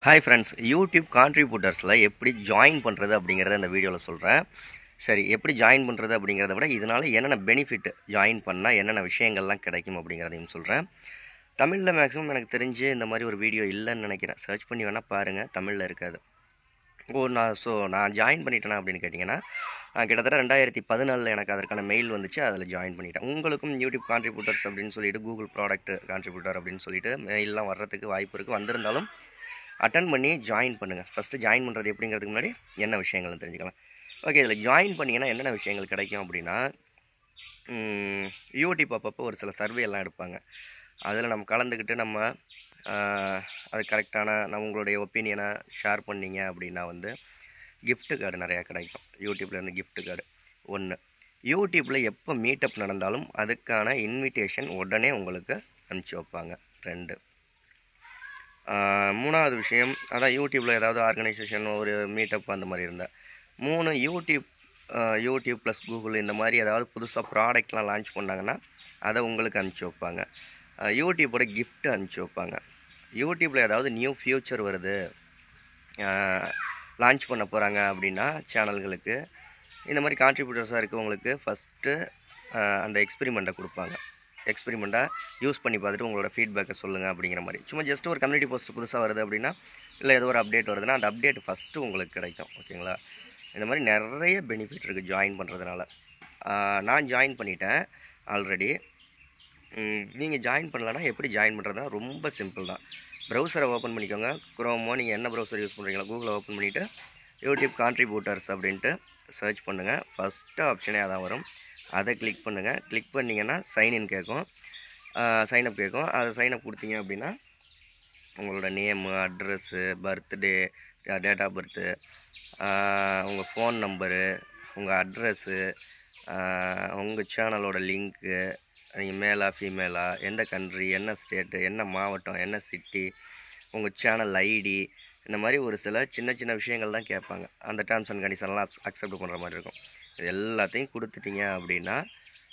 Hi friends, YouTube கான்ட்ரிபியூட்டர்ஸில் எப்படி join பண்ணுறது அப்படிங்கிறத இந்த வீடியோவில் சொல்கிறேன். சரி, எப்படி ஜாயின் பண்ணுறது அப்படிங்கிறத விட இதனால் என்னென்ன பெனிஃபிட், ஜாயின் பண்ணால் என்னென்ன விஷயங்கள்லாம் கிடைக்கும் அப்படிங்கிறதையும் சொல்கிறேன். தமிழில் மேக்ஸிமம் எனக்கு தெரிஞ்சு இந்த மாதிரி ஒரு வீடியோ இல்லைன்னு நினைக்கிறேன். சர்ச் பண்ணி வேணால் பாருங்கள், தமிழில் இருக்காது. நான் ஜாயின் பண்ணிட்டேனா அப்படின்னு கேட்டிங்கன்னா, நான் கிட்டத்தட்ட 2014 எனக்கு அதற்கான மெயில் வந்துச்சு. அதில் ஜாயின் பண்ணிட்டேன். உங்களுக்கும் யூடியூப் கான்ட்ரிபியூட்டர்ஸ் அப்படின்னு சொல்லிட்டு கூகுள் ப்ராடக்ட் கான்ட்ரிபியூட்டர் அப்படின்னு சொல்லிட்டு மெயிலெலாம் வர்றதுக்கு வாய்ப்பு இருக்குது. வந்திருந்தாலும் அட்டன் பண்ணி ஜாயின் பண்ணுங்கள். ஃபஸ்ட்டு ஜாயின் பண்ணுறது எப்படிங்கிறதுக்கு முன்னாடி என்ன விஷயங்கள்னு தெரிஞ்சுக்கலாம். ஓகே, இதில் ஜாயின் பண்ணிங்கன்னா என்னென்ன விஷயங்கள் கிடைக்கும் அப்படின்னா, யூடியூப் அப்பப்போ ஒரு சில சர்வே எல்லாம் எடுப்பாங்க. அதில் நம்ம கலந்துக்கிட்டு நம்ம அது கரெக்டான உங்களுடைய ஒப்பீனியனை ஷேர் பண்ணிங்க அப்படின்னா கிஃப்ட் கார்டு நிறையா கிடைக்கும். யூடியூப்லேருந்து கிஃப்ட் கார்டு 1. யூடியூப்பில் எப்போ மீட்டப் நடந்தாலும் அதுக்கான இன்விடேஷன் உடனே உங்களுக்கு அனுப்பிச்சி வைப்பாங்க. 2. 3வது விஷயம், அதான் யூடியூப்பில் ஏதாவது ஆர்கனைசேஷன் ஒரு மீட்டப் அந்த மாதிரி இருந்தால். 3, யூடியூப் ப்ளஸ் கூகுள் இந்த மாதிரி ஏதாவது புதுசாக ப்ராடக்ட்லாம் லான்ச் பண்ணாங்கன்னா அதை உங்களுக்கு அனுப்பிச்சி வைப்பாங்க. யூடியூப்போட கிஃப்ட்டு அனுப்பிச்சி வைப்பாங்க. யூடியூப்பில் ஏதாவது நியூ ஃபியூச்சர் வருது, லான்ச் பண்ண போகிறாங்க அப்படின்னா சேனல்களுக்கு இந்த மாதிரி கான்ட்ரிபியூட்டர்ஸாக இருக்கவங்களுக்கு ஃபஸ்ட்டு அந்த எக்ஸ்பெரிமெண்ட்டை கொடுப்பாங்க. எக்ஸ்பெரிமெண்ட்டாக யூஸ் பண்ணி பார்த்துட்டு உங்களோட ஃபீட்பேக்கை சொல்லுங்கள் அப்படிங்கிற மாதிரி. சும்மா ஜஸ்ட் ஒரு கம்யூனிட்டி போஸ்ட் புதுசாக வருது அப்படின்னா, இல்லை ஏதோ ஒரு அப்டேட் வருதுன்னா அந்த அப்டேட் ஃபஸ்ட்டு உங்களுக்கு கிடைக்கும். ஓகேங்களா? இந்த மாதிரி நிறைய பெனிஃபிட் இருக்குது ஜாயின் பண்ணுறதுனால. நான் ஜாயின் பண்ணிட்டேன் ஆல்ரெடி. நீங்கள் ஜாயின் பண்ணலன்னா எப்படி ஜாயின் பண்ணுறதுனா ரொம்ப சிம்பிள் தான். ப்ரௌசரை ஓப்பன் பண்ணிக்கோங்க. குரோமோ நீங்கள் என்ன ப்ரௌசர் யூஸ் பண்ணுறீங்களோ கூகுளை ஓப்பன் பண்ணிவிட்டு யூடியூப் கான்ட்ரிபியூட்டர்ஸ் அப்படின்ட்டு சர்ச் பண்ணுங்கள். ஃபஸ்ட்டு ஆப்ஷனே அதான் வரும். அதை கிளிக் பண்ணுங்கள். கிளிக் பண்ணிங்கன்னா சைன்இன் கேட்கும், சைனப் கேட்கும். அதை சைனப் கொடுத்தீங்க அப்படின்னா உங்களோட name, address, birthday, date of birth, உங்கள் ஃபோன் நம்பரு, உங்கள் அட்ரஸ்ஸு, உங்கள் சேனலோட லிங்க்கு, நீங்கள் மேலா ஃபீமேலா, எந்த கண்ட்ரி, என்ன ஸ்டேட்டு, என்ன மாவட்டம், என்ன சிட்டி, உங்கள் சேனல் ஐடி, இந்த மாதிரி ஒரு சில சின்ன சின்ன விஷயங்கள் தான் கேட்பாங்க. அந்த டேர்ம்ஸ் அண்ட் கண்டிஷன்லாம் அக்செப்ட் பண்ணுற மாதிரி இருக்கும். இது எல்லாத்தையும் கொடுத்துட்டிங்க அப்படின்னா,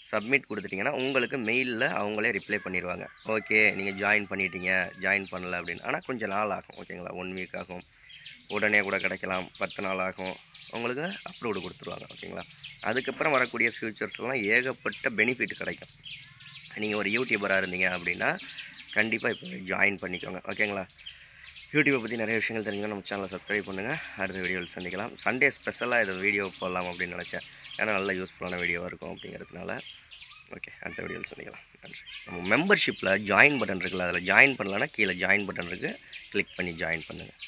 சப்மிட் கொடுத்துட்டிங்கன்னா உங்களுக்கு மெயிலில் அவங்களே ரிப்ளை பண்ணிடுவாங்க. ஓகே, நீங்கள் ஜாயின் பண்ணிட்டீங்க, ஜாயின் பண்ணல அப்படின்னு. ஆனால் கொஞ்சம் நாள் ஆகும். ஓகேங்களா? 1 வீக் ஆகும், உடனே கூட கிடைக்கலாம், 10 நாள் ஆகும். உங்களுக்கு அப்ரூவ்டு கொடுத்துருவாங்க. ஓகேங்களா? அதுக்கப்புறம் வரக்கூடிய ஃபியூச்சர்ஸ்லாம் ஏகப்பட்ட பெனிஃபிட் கிடைக்கும். நீங்கள் ஒரு யூடியூபராக இருந்தீங்க அப்படின்னா கண்டிப்பாக இப்போ ஜாயின் பண்ணிக்கோங்க. ஓகேங்களா? யூடியூப்பை பற்றி நிறைய விஷயங்கள் தெரிஞ்சுக்கணும். நம்ம சேனலை சப்ஸ்கிரைப் பண்ணுங்கள். அடுத்த வீடியோவில் சந்திக்கலாம். சண்டே ஸ்பெஷலாக இதை வீடியோ போடலாம் அப்படின்னு நினச்சேன். ஏன்னா நல்ல யூஸ்ஃபுல்லான வீடியோவாக இருக்கும் அப்படிங்கிறதுனால. ஓகே, அடுத்த வீடியோவில் சந்திக்கலாம். நன்றி. நம்ம மெம்பர்ஷிப்பில் ஜாயின் பட்டன் இருக்குல்ல, அதில் ஜாயின் பண்ணலன்னா கீழே ஜாயின் பட்டன் இருக்குது, கிளிக் பண்ணி ஜாயின் பண்ணுங்கள்.